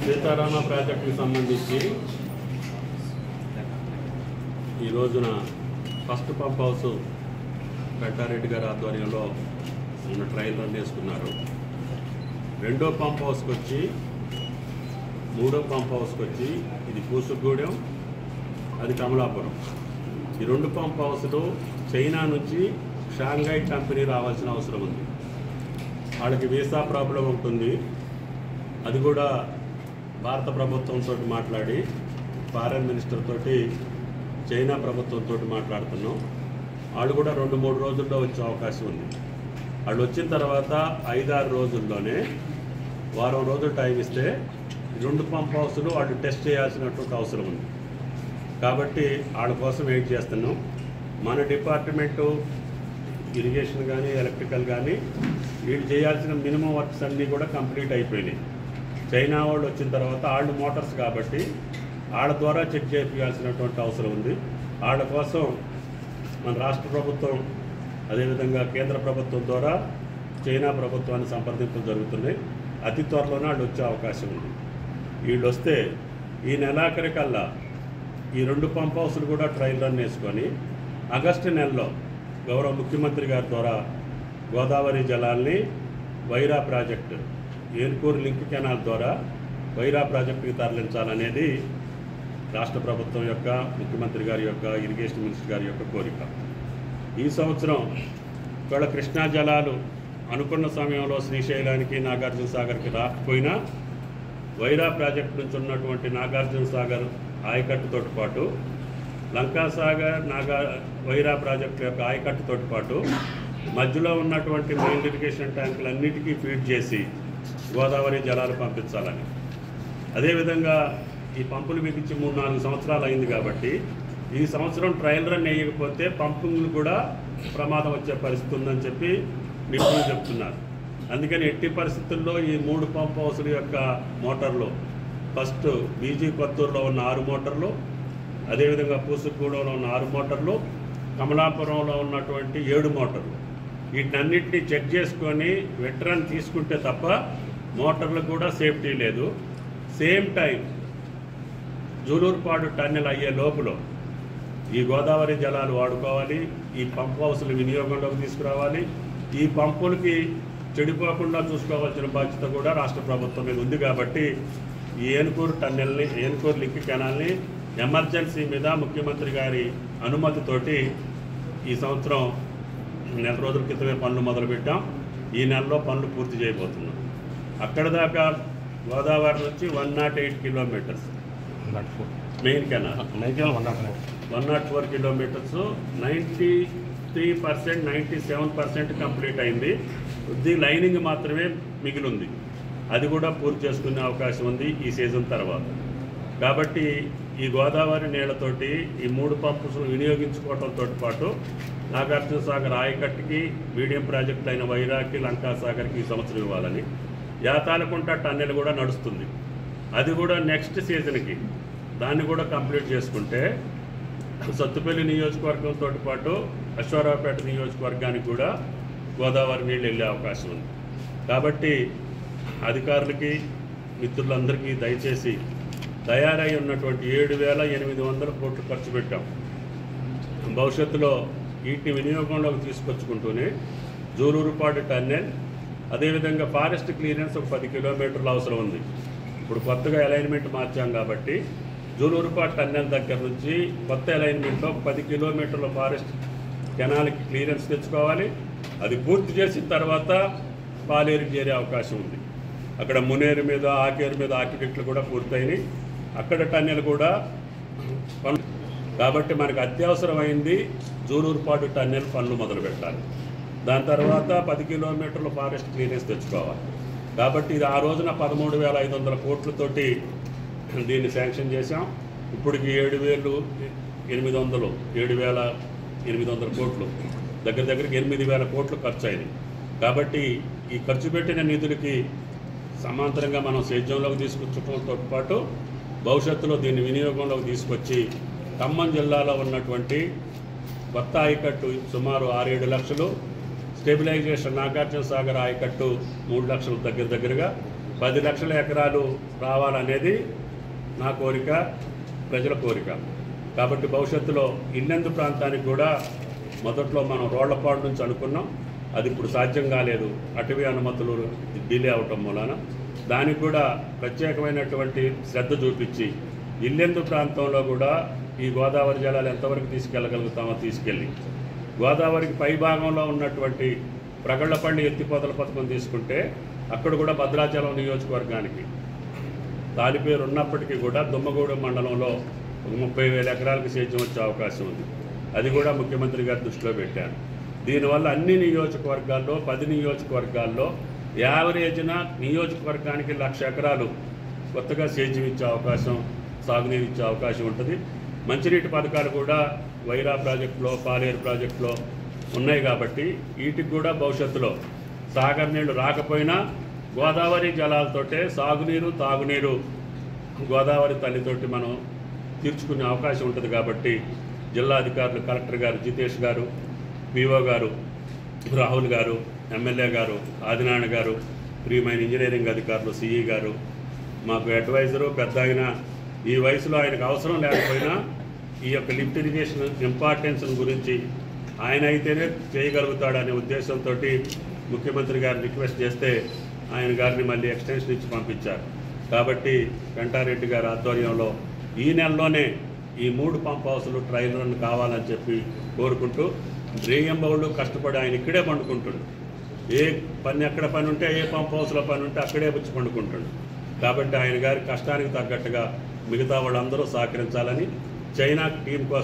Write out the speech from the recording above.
సీతారామ ప్రాజెక్టుకి సంబంధించి ఈ రోజున ఫస్ట్ పంప్ హౌస్ పెంటారెడ్డి గారి ఆధ్వర్యంలో ఉన్న ట్రయల్ రన్ చేసుకున్నారు. రెండో పంప్ హౌస్కి వచ్చి మూడో పంప్ హౌస్కి వచ్చి ఇది పూసుగూడెం, అది కమలాపురం. ఈ రెండు పంప్ హౌస్లు చైనా నుంచి షాంఘై కంపెనీ రావాల్సిన అవసరం ఉంది. వాళ్ళకి వీసా ప్రాబ్లం ఉంటుంది. అది కూడా భారత ప్రభుత్వంతో మాట్లాడి ఫారెన్ మినిస్టర్ తోటి చైనా ప్రభుత్వంతో మాట్లాడుతున్నాం. వాళ్ళు కూడా 2-3 రోజుల్లో వచ్చే అవకాశం ఉంది. వాళ్ళు వచ్చిన తర్వాత 5-6 రోజుల్లోనే వారం రోజులు టైం ఇస్తే 2 పంప్ హౌస్లు వాళ్ళు టెస్ట్ చేయాల్సినటువంటి అవసరం ఉంది. కాబట్టి వాళ్ళ కోసం వెయిట్ చేస్తున్నాం. మన డిపార్ట్మెంటు ఇరిగేషన్ కానీ ఎలక్ట్రికల్ కానీ వీళ్ళు చేయాల్సిన మినిమం వర్క్స్ అన్నీ కూడా కంప్లీట్ అయిపోయినాయి. చైనా వాళ్ళు వచ్చిన తర్వాత వాళ్ళు మోటార్స్ కాబట్టి వాళ్ళ ద్వారా చెక్ చేయాల్సినటువంటి అవసరం ఉంది. వాళ్ళ కోసం మన రాష్ట్ర ప్రభుత్వం అదేవిధంగా కేంద్ర ప్రభుత్వం ద్వారా చైనా ప్రభుత్వాన్ని సంప్రదింపులు జరుగుతున్నాయి. అతి త్వరలోనే వాళ్ళు వచ్చే అవకాశం ఉంది. వీళ్ళు వస్తే ఈ నెలాఖరికల్లా ఈ 2 పంప్ హౌస్లు కూడా ట్రయల్ రన్ వేసుకొని ఆగస్టు నెలలో గౌరవ ముఖ్యమంత్రి గారి ద్వారా గోదావరి జలాల్ని Wyra project Enkoor link canal ద్వారా వైరా ప్రాజెక్టుకి తరలించాలనేది రాష్ట్ర ప్రభుత్వం యొక్క ముఖ్యమంత్రి గారి యొక్క ఇరిగేషన్ మినిస్టర్ గారి యొక్క కోరిక. ఈ సంవత్సరం ఇక్కడ కృష్ణా జలాలు అనుకున్న సమయంలో శ్రీశైలానికి నాగార్జున సాగర్కి రాకపోయినా వైరా ప్రాజెక్టు నుంచి ఉన్నటువంటి నాగార్జున సాగర్ ఆయకట్టుతో పాటు లంకాసాగర్ వైరా ప్రాజెక్టు యొక్క ఆయకట్టుతో పాటు మధ్యలో ఉన్నటువంటి మెయిన్ ఇరిగేషన్ ట్యాంకులన్నిటికీ ఫీడ్ చేసి గోదావరి జలాలు పంపించాలని. అదేవిధంగా ఈ పంపులు బిగించి 3-4 సంవత్సరాలు అయింది కాబట్టి ఈ సంవత్సరం ట్రయల్ రన్ వేయకపోతే పంపింగ్లు కూడా ప్రమాదం వచ్చే పరిస్థితి ఉందని చెప్పి నిపుణులు చెప్తున్నారు. అందుకని ఎట్టి పరిస్థితుల్లో ఈ 3 పంప్ హౌస్ల యొక్క మోటార్లు ఫస్ట్ బీజీ కొత్తూరులో ఉన్న 6 మోటార్లు, అదేవిధంగా పూసుగూడెంలో ఉన్న 6 మోటార్లు, కమలాపురంలో ఉన్నటువంటి 7 మోటార్లు, వీటినన్నింటినీ చెక్ చేసుకొని వెటరన్ తీసుకుంటే తప్ప మోటార్లకు కూడా సేఫ్టీ లేదు. సేమ్ టైం జూలూరుపాడు టన్నెల్ అయ్యే లోపల ఈ గోదావరి జలాలు వాడుకోవాలి, ఈ పంప్ హౌస్లు వినియోగంలోకి తీసుకురావాలి. ఈ పంపులకి చెడిపోకుండా చూసుకోవాల్సిన బాధ్యత కూడా రాష్ట్ర ప్రభుత్వం మీద ఉంది. కాబట్టి ఈ ఏన్కూరు టన్నెల్ని, ఏన్కూరు లింక్ కెనాల్ని ఎమర్జెన్సీ మీద ముఖ్యమంత్రి గారి అనుమతితోటి ఈ సంవత్సరం 1 రోజుల క్రితమే పనులు మొదలుపెట్టాం. ఈ నెలలో పనులు పూర్తి చేయబోతున్నాం. అక్కడ దాకా గోదావరి నుంచి 108 kilometres main canal, 104 kilometres, 93%, 97% complete అయింది. కొద్ది లైనింగ్ మాత్రమే మిగిలింది. అది కూడా పూర్తి చేసుకునే అవకాశం ఉంది ఈ సీజన్ తర్వాత. కాబట్టి ఈ గోదావరి నీళ్లతోటి ఈ 3 పంప్స్ వినియోగించుకోవడంతో పాటు నాగార్జున సాగర్ ఆయకట్టుకి, మీడియం ప్రాజెక్టు అయిన వైరాకి, లంకాసాగర్కి ఈ సంవత్సరం ఇవ్వాలని. యాతాలకుంట టన్నెల్ కూడా నడుస్తుంది. అది కూడా నెక్స్ట్ సీజన్కి దాన్ని కూడా కంప్లీట్ చేసుకుంటే సత్తుపల్లి నియోజకవర్గంతో పాటు అశ్వారావుపేట నియోజకవర్గానికి కూడా గోదావరి నీళ్ళు వెళ్ళే అవకాశం ఉంది. కాబట్టి అధికారులకి, మిత్రులందరికీ దయచేసి తయారై ఉన్నటువంటి 7,800 కోట్లు ఖర్చు పెట్టాం. భవిష్యత్తులో వీటిని వినియోగంలోకి తీసుకొచ్చుకుంటూనే జూలూరుపాడు టన్నెల్, అదేవిధంగా ఫారెస్ట్ క్లియరెన్స్ ఒక 10 కిలోమీటర్లు అవసరం ఉంది. ఇప్పుడు కొత్తగా అలైన్మెంట్ మార్చాం కాబట్టి జూలూరుపాడు టన్నెల్ దగ్గర నుంచి కొత్త అలైన్మెంట్లో 10 కిలోమీటర్ల ఫారెస్ట్ కెనాల్కి క్లియరెన్స్ తెచ్చుకోవాలి. అది పూర్తి చేసిన తర్వాత పాలేరుకి చేరే అవకాశం ఉంది. అక్కడ మునేరు మీద, ఆకేరు మీద ఆర్కిటెక్ట్లు కూడా పూర్తయినాయి. అక్కడ టన్నెల్ కూడా కాబట్టి మనకు అత్యవసరమైంది జూలూరుపాడు టన్నెల్ పనులు మొదలు పెట్టాలి. దాని తర్వాత 10 కిలోమీటర్ల ఫారెస్ట్ క్లియరెన్స్ తెచ్చుకోవాలి. కాబట్టి ఇది ఆ రోజున 13,500 కోట్లతోటి దీన్ని శాంక్షన్ చేశాం. ఇప్పటికి 7,800 కోట్లు, దగ్గరికి 8,000 కోట్లు ఖర్చు అయింది. కాబట్టి ఈ ఖర్చు పెట్టిన నిధులకి సమాంతరంగా మనం సేద్యంలోకి తీసుకొచ్చడంతో పాటు భవిష్యత్తులో దీన్ని వినియోగంలోకి తీసుకొచ్చి ఖమ్మం జిల్లాలో ఉన్నటువంటి కొత్త ఆయకట్టు సుమారు 6-7 లక్షలు, స్టెబిలైజేషన్ నాగార్జున సాగర్ ఆయకట్టు 3 లక్షల దగ్గరగా, 10 లక్షల ఎకరాలు రావాలనేది నా కోరిక, ప్రజల కోరిక. కాబట్టి భవిష్యత్తులో ఇల్లెందు ప్రాంతానికి కూడా మొదట్లో మనం రోళ్లపాడు నుంచి అనుకున్నాం, అది ఇప్పుడు సాధ్యం కాలేదు, అటవీ అనుమతులు డిలే అవటం మూలాన. దానికి కూడా ప్రత్యేకమైనటువంటి శ్రద్ధ చూపించి ఇల్లెందు ప్రాంతంలో కూడా ఈ గోదావరి జలాలు ఎంతవరకు తీసుకెళ్ళగలుగుతామో తీసుకెళ్ళి, గోదావరికి పై భాగంలో ఉన్నటువంటి ప్రగళ్లపల్లి ఎత్తిపోతల పథకం తీసుకుంటే అక్కడ కూడా భద్రాచలం నియోజకవర్గానికి తాలిపేరు ఉన్నప్పటికీ కూడా దుమ్మగూడెం మండలంలో 30,000 ఎకరాలకు సేద్యం వచ్చే అవకాశం ఉంది. అది కూడా ముఖ్యమంత్రి గారి దృష్టిలో పెట్టారు. దీనివల్ల అన్ని నియోజకవర్గాల్లో 10 నియోజకవర్గాల్లో యావరేజ్న నియోజకవర్గానికి 1,00,000 ఎకరాలు కొత్తగా సేద్యం ఇచ్చే అవకాశం, సాగునీరు ఇచ్చే అవకాశం ఉంటుంది. మంచినీటి పథకాలు కూడా వైరా ప్రాజెక్టులో, పాలేరు ప్రాజెక్టులో ఉన్నాయి కాబట్టి వీటికి కూడా భవిష్యత్తులో సాగర్ నీళ్లు రాకపోయినా గోదావరి జలాలతోటే సాగునీరు, తాగునీరు గోదావరి తల్లితోటి మనం తీర్చుకునే అవకాశం ఉంటుంది. కాబట్టి జిల్లా అధికారులు, కలెక్టర్ గారు జితేష్ గారు, పిఓ గారు రాహుల్ గారు, ఎమ్మెల్యే గారు ఆదినారాయణ గారు, ప్రియమైన ఇంజనీరింగ్ అధికారులు సిఈ గారు, మాకు అడ్వైజరు పెద్ద ఆయన, ఈ వయసులో ఆయనకు అవసరం లేకపోయినా ఈ యొక్క లిఫ్ట్ ఇరిగేషన్ ఇంపార్టెన్స్ గురించి ఆయన అయితేనే చేయగలుగుతాడనే ఉద్దేశంతో ముఖ్యమంత్రి గారిని రిక్వెస్ట్ చేస్తే ఆయన గారిని మళ్ళీ ఎక్స్టెన్షన్ ఇచ్చి పంపించారు. కాబట్టి వెంటారెడ్డి గారి ఆధ్వర్యంలో ఈ నెలలోనే ఈ 3 పంప్ హౌస్లు ట్రయల్ రన్ కావాలని చెప్పి కోరుకుంటూ, రేయంబౌళ్ళు కష్టపడి ఆయన ఇక్కడే పండుకుంటుండు. ఏ పని ఎక్కడ పని ఉంటే, ఏ పంప్ హౌస్లో పని ఉంటే అక్కడే వచ్చి పండుకుంటుండు. కాబట్టి ఆయన గారి కష్టానికి తగ్గట్టుగా మిగతా వాళ్ళందరూ సహకరించాలని చైనా టీం కోసం